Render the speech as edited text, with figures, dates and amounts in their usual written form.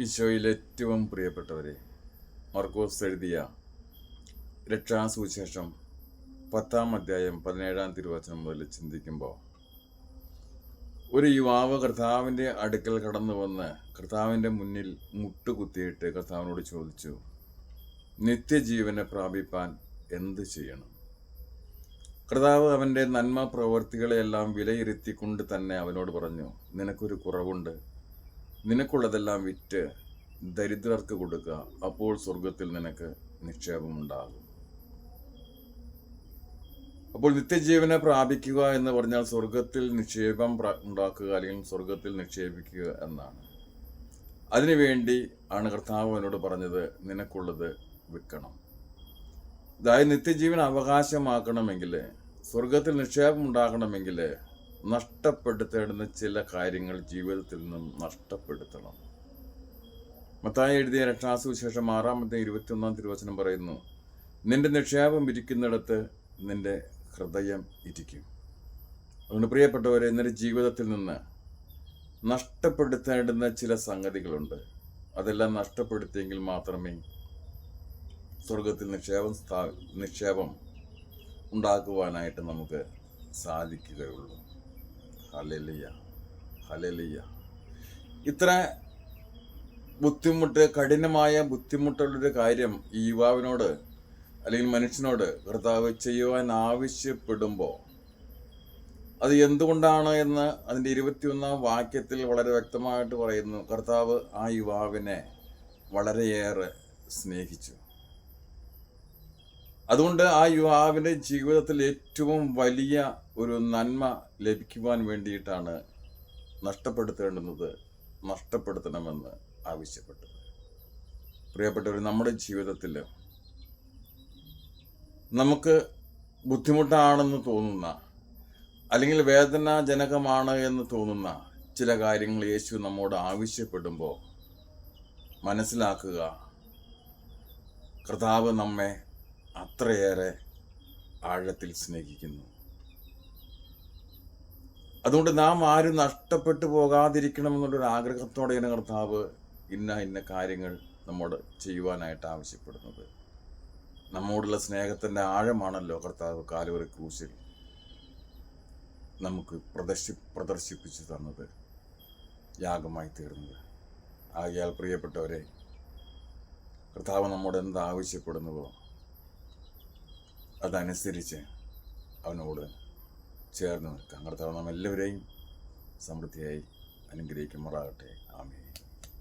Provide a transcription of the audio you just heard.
ഈശോയിൽ ഏറ്റവും പ്രിയപ്പെട്ടവരെ, മർക്കോസ് എഴുതിയ രക്ഷാസുവിശേഷം 10-ാം അധ്യായം 17-ാം തിരുവചനം മുതൽ ചിന്തിക്കുമ്പോൾ, ഒരു യുവാവ് കർത്താവിൻ്റെ അടുക്കൽ കടന്നു വന്ന് കർത്താവിൻ്റെ മുന്നിൽ മുട്ടുകുത്തിയിട്ട് കർത്താവിനോട് ചോദിച്ചു, നിത്യജീവനെ പ്രാപിപ്പാൻ എന്ത് ചെയ്യണം? കർത്താവ് അവൻ്റെ നന്മ പ്രവൃത്തികളെല്ലാം വിലയിരുത്തിക്കൊണ്ട് തന്നെ അവനോട് പറഞ്ഞു, നിനക്കൊരു കുറവുണ്ട്. നിനക്കുള്ളതെല്ലാം വിറ്റ് ദരിദ്രർക്ക് കൊടുക്കുക, അപ്പോൾ സ്വർഗത്തിൽ നിനക്ക് നിക്ഷേപമുണ്ടാകും. അപ്പോൾ നിത്യജീവനെ പ്രാപിക്കുക എന്ന് പറഞ്ഞാൽ സ്വർഗത്തിൽ നിക്ഷേപം ഉണ്ടാക്കുക, അല്ലെങ്കിൽ സ്വർഗത്തിൽ നിക്ഷേപിക്കുക എന്നാണ്. അതിനുവേണ്ടി ആണ് കർത്താവ് അവനോട് പറഞ്ഞത്, നിനക്കുള്ളത് വിൽക്കണം. അതായത് നിത്യജീവൻ അവകാശമാക്കണമെങ്കിൽ, സ്വർഗത്തിൽ നിക്ഷേപം ഉണ്ടാകണമെങ്കിൽ നഷ്ടപ്പെടുത്തേണ്ടുന്ന ചില കാര്യങ്ങൾ ജീവിതത്തിൽ നിന്നും നഷ്ടപ്പെടുത്തണം. മത്തായി എഴുതിയ രക്ഷാസുവിശേഷം 6-ാമത്തെ 21-ാം തിരുവചനം പറയുന്നു, നിന്റെ നിക്ഷേപം ഇരിക്കുന്നിടത്ത് നിന്റെ ഹൃദയം ഇരിക്കും. അതുകൊണ്ട് പ്രിയപ്പെട്ടവരെ, നിന്റെ ജീവിതത്തിൽ നിന്ന് നഷ്ടപ്പെടുത്തേണ്ടുന്ന ചില സംഗതികളുണ്ട്. അതെല്ലാം നഷ്ടപ്പെടുത്തിയെങ്കിൽ മാത്രമേ സ്വർഗത്തിൽ നിക്ഷേപം ഉണ്ടാക്കുവാനായിട്ട് നമുക്ക് സാധിക്കുകയുള്ളൂ. Hallelujah, hallelujah. ഇത്ര കഠിനമായ ബുദ്ധിമുട്ടുള്ളൊരു കാര്യം ഈ യുവാവിനോട് അല്ലെങ്കിൽ മനുഷ്യനോട് കർത്താവ് ചെയ്യുവാൻ ആവശ്യപ്പെടുമ്പോൾ അത് എന്തുകൊണ്ടാണ് എന്ന് അതിൻ്റെ 21-ാം വാക്യത്തിൽ വളരെ വ്യക്തമായിട്ട് പറയുന്നു. കർത്താവ് ആ യുവാവിനെ വളരെയേറെ സ്നേഹിച്ചു. അതുകൊണ്ട് ആ യുവാവിൻ്റെ ജീവിതത്തിൽ ഏറ്റവും വലിയ ഒരു നന്മ ലഭിക്കുവാൻ വേണ്ടിയിട്ടാണ് നഷ്ടപ്പെടുത്തണമെന്ന് ആവശ്യപ്പെട്ടത്. പ്രിയപ്പെട്ടവർ, നമ്മുടെ ജീവിതത്തിൽ നമുക്ക് ബുദ്ധിമുട്ടാണെന്ന് തോന്നുന്ന, അല്ലെങ്കിൽ വേദനാജനകമാണ് എന്ന് തോന്നുന്ന ചില കാര്യങ്ങൾ യേശു നമ്മോട് ആവശ്യപ്പെടുമ്പോൾ മനസ്സിലാക്കുക, കർത്താവ് നമ്മെ അത്രയേറെ ആഴത്തിൽ സ്നേഹിക്കുന്നു. അതുകൊണ്ട് നാം ആരും നഷ്ടപ്പെട്ടു പോകാതിരിക്കണമെന്നുള്ളൊരു ആഗ്രഹത്തോടെയാണ് കർത്താവ് ഇന്ന കാര്യങ്ങൾ നമ്മോട് ചെയ്യുവാനായിട്ട് ആവശ്യപ്പെടുന്നത്. നമ്മോടുള്ള സ്നേഹത്തിൻ്റെ ആഴമാണല്ലോ കർത്താവ് കാൽവരി ക്രൂശിൽ നമുക്ക് പ്രദർശിപ്പിച്ചു തന്നത്, യാഗമായി തീർന്നത്. ആകയാൽ പ്രിയപ്പെട്ടവരെ, കർത്താവ് നമ്മോട് എന്താവശ്യപ്പെടുന്നുവോ അതനുസരിച്ച് അവനോട് ചേർന്ന് നിൽക്കാം. കർത്താവ് നാം എല്ലാവരെയും സമൃദ്ധിയായി അനുഗ്രഹിക്കുമാറാകട്ടെ. ആമേൻ.